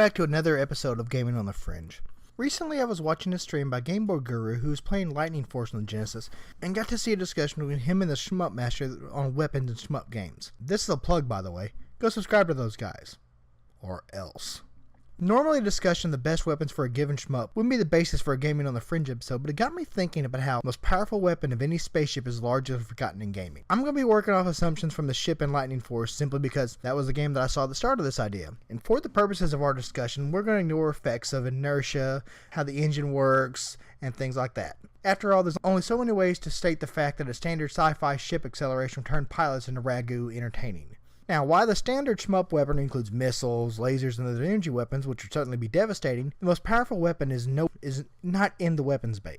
back to another episode of Gaming on the Fringe. Recently I was watching a stream by Game Boy Guru who was playing Lightning Force on the Genesis and got to see a discussion between him and the Shmup Master on weapons and shmup games. This is a plug, by the way. Go subscribe to those guys. Or else. Normally a discussion of the best weapons for a given shmup wouldn't be the basis for a Gaming on the Fringe episode, but it got me thinking about how the most powerful weapon of any spaceship is largely forgotten in gaming. I'm going to be working off assumptions from the ship in Lightning Force simply because that was the game that I saw at the start of this idea. And for the purposes of our discussion, we're going to ignore effects of inertia, how the engine works, and things like that. After all, there's only so many ways to state the fact that a standard sci-fi ship acceleration will turn pilots into ragu entertaining. Now, while the standard shmup weapon includes missiles, lasers, and other energy weapons, which would certainly be devastating, the most powerful weapon is not in the weapons bay.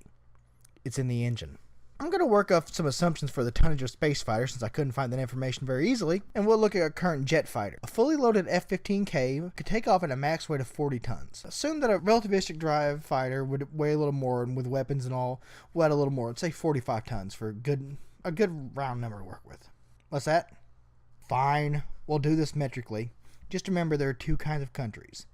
It's in the engine. I'm going to work off some assumptions for the tonnage of space fighter since I couldn't find that information very easily, and we'll look at a current jet fighter. A fully loaded F-15K could take off at a max weight of 40 tons. Assume that a relativistic drive fighter would weigh a little more, and with weapons and all, would add a little more. Let's say 45 tons for a good round number to work with. What's that? Fine, we'll do this metrically. Just remember there are two kinds of countries.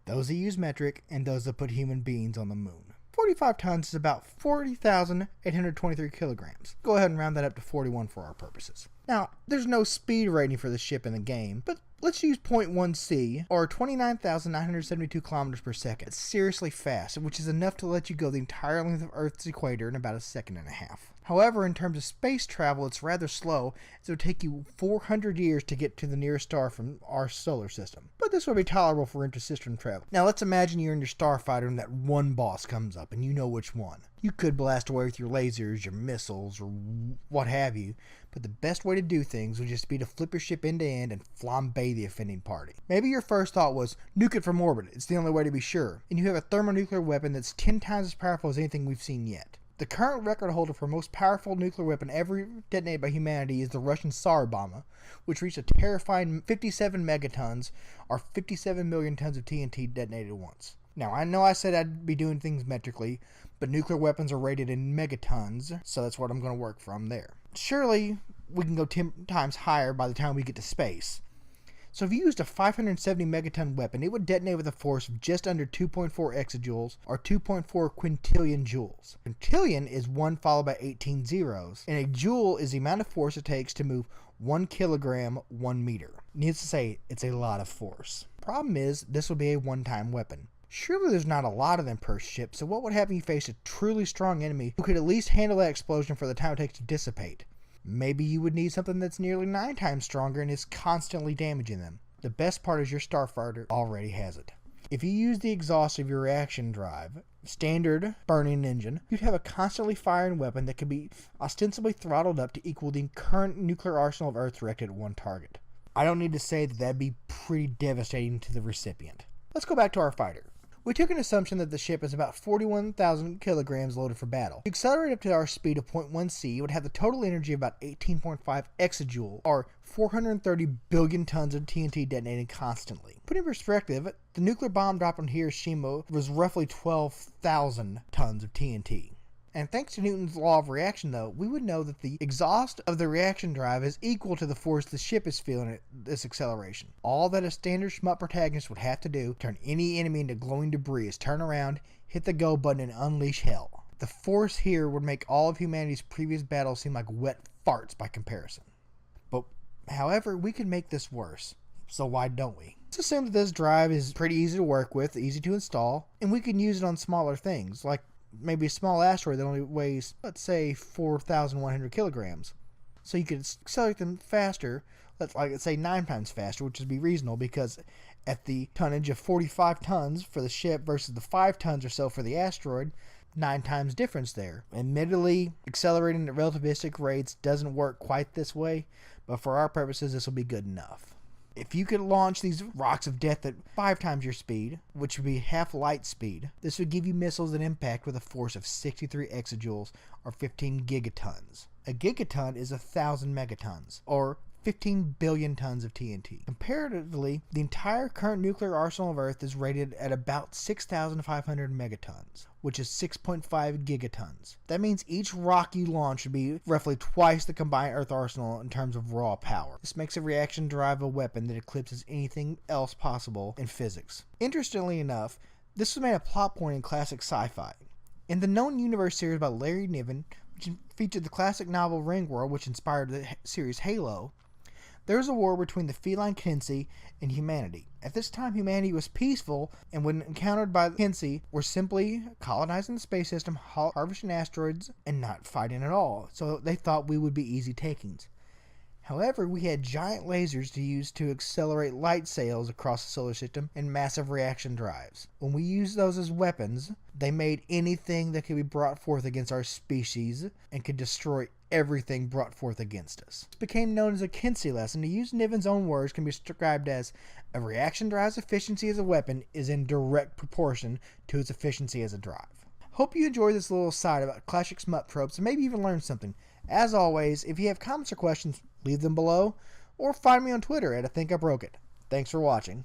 Those that use metric and those that put human beings on the moon. 45 tons is about 40,823 kilograms. Go ahead and round that up to 41 for our purposes. Now, there's no speed rating for the ship in the game, but let's use 0.1 C, or 29,972 kilometers per second. It's seriously fast, which is enough to let you go the entire length of Earth's equator in about a second and a half. However, in terms of space travel, it's rather slow, as it would take you 400 years to get to the nearest star from our solar system. But this would be tolerable for intersystem travel. Now, let's imagine you're in your starfighter and that one boss comes up, and you know which one. You could blast away with your lasers, your missiles, or what have you, but the best way to do things would just be to flip your ship end to end and flambe the offending party. Maybe your first thought was, nuke it from orbit, it's the only way to be sure, and you have a thermonuclear weapon that's 10 times as powerful as anything we've seen yet. The current record holder for most powerful nuclear weapon ever detonated by humanity is the Russian Tsar Bomba, which reached a terrifying 57 megatons, or 57 million tons of TNT detonated at once. Now, I know I said I'd be doing things metrically, but nuclear weapons are rated in megatons, so that's what I'm going to work from there. Surely, we can go 10 times higher by the time we get to space. So if you used a 570 megaton weapon, it would detonate with a force of just under 2.4 exajoules, or 2.4 quintillion joules. Quintillion is 1 followed by 18 zeros, and a joule is the amount of force it takes to move 1 kilogram 1 meter. Needless to say, it's a lot of force. Problem is, this will be a one-time weapon. Surely there's not a lot of them per ship, so what would happen if you faced a truly strong enemy who could at least handle that explosion for the time it takes to dissipate? Maybe you would need something that's nearly 9 times stronger and is constantly damaging them. The best part is your starfighter already has it. If you use the exhaust of your reaction drive, standard burning engine, you'd have a constantly firing weapon that could be ostensibly throttled up to equal the current nuclear arsenal of Earth directed at one target. I don't need to say that that'd be pretty devastating to the recipient. Let's go back to our fighter. We took an assumption that the ship is about 41,000 kilograms loaded for battle. To accelerate up to our speed of 0.1 C, it would have the total energy of about 18.5 exajoule, or 430 billion tons of TNT detonating constantly. Put in perspective, the nuclear bomb dropped on Hiroshima was roughly 12,000 tons of TNT. And thanks to Newton's law of reaction, though, we would know that the exhaust of the reaction drive is equal to the force the ship is feeling at this acceleration. All that a standard shmup protagonist would have to do to turn any enemy into glowing debris is turn around, hit the go button, and unleash hell. The force here would make all of humanity's previous battles seem like wet farts by comparison. But, however, we could make this worse. So why don't we? Let's assume that this drive is pretty easy to work with, easy to install, and we can use it on smaller things, like maybe a small asteroid that only weighs, let's say, 4,100 kilograms. So you could accelerate them faster, let's say 9 times faster, which would be reasonable because at the tonnage of 45 tons for the ship versus the 5 tons or so for the asteroid, 9 times difference there. Admittedly, accelerating at relativistic rates doesn't work quite this way, but for our purposes, this will be good enough. If you could launch these rocks of death at 5 times your speed, which would be half light speed, this would give you missiles that impact with a force of 63 exajoules, or 15 gigatons. A gigaton is 1,000 megatons, or 15 billion tons of TNT. Comparatively, the entire current nuclear arsenal of Earth is rated at about 6,500 megatons, which is 6.5 gigatons. That means each rock you launch would be roughly twice the combined Earth arsenal in terms of raw power. This makes a reaction drive a weapon that eclipses anything else possible in physics. Interestingly enough, this was made a plot point in classic sci-fi. In the known universe series by Larry Niven, which featured the classic novel Ringworld, which inspired the series Halo, there was a war between the feline Kinsi and humanity. At this time, humanity was peaceful, and when encountered by the Kinsi, were simply colonizing the space system, harvesting asteroids, and not fighting at all. So they thought we would be easy takings. However, we had giant lasers to use to accelerate light sails across the solar system and massive reaction drives. When we used those as weapons, they made anything that could be brought forth against our species and could destroy everything brought forth against us. This became known as a Kinsi lesson. To use Niven's own words, can be described as a reaction drive's efficiency as a weapon is in direct proportion to its efficiency as a drive. Hope you enjoyed this little side about classic shmup tropes and maybe even learned something. As always, if you have comments or questions, leave them below or find me on Twitter at I Think I Broke It. Thanks for watching.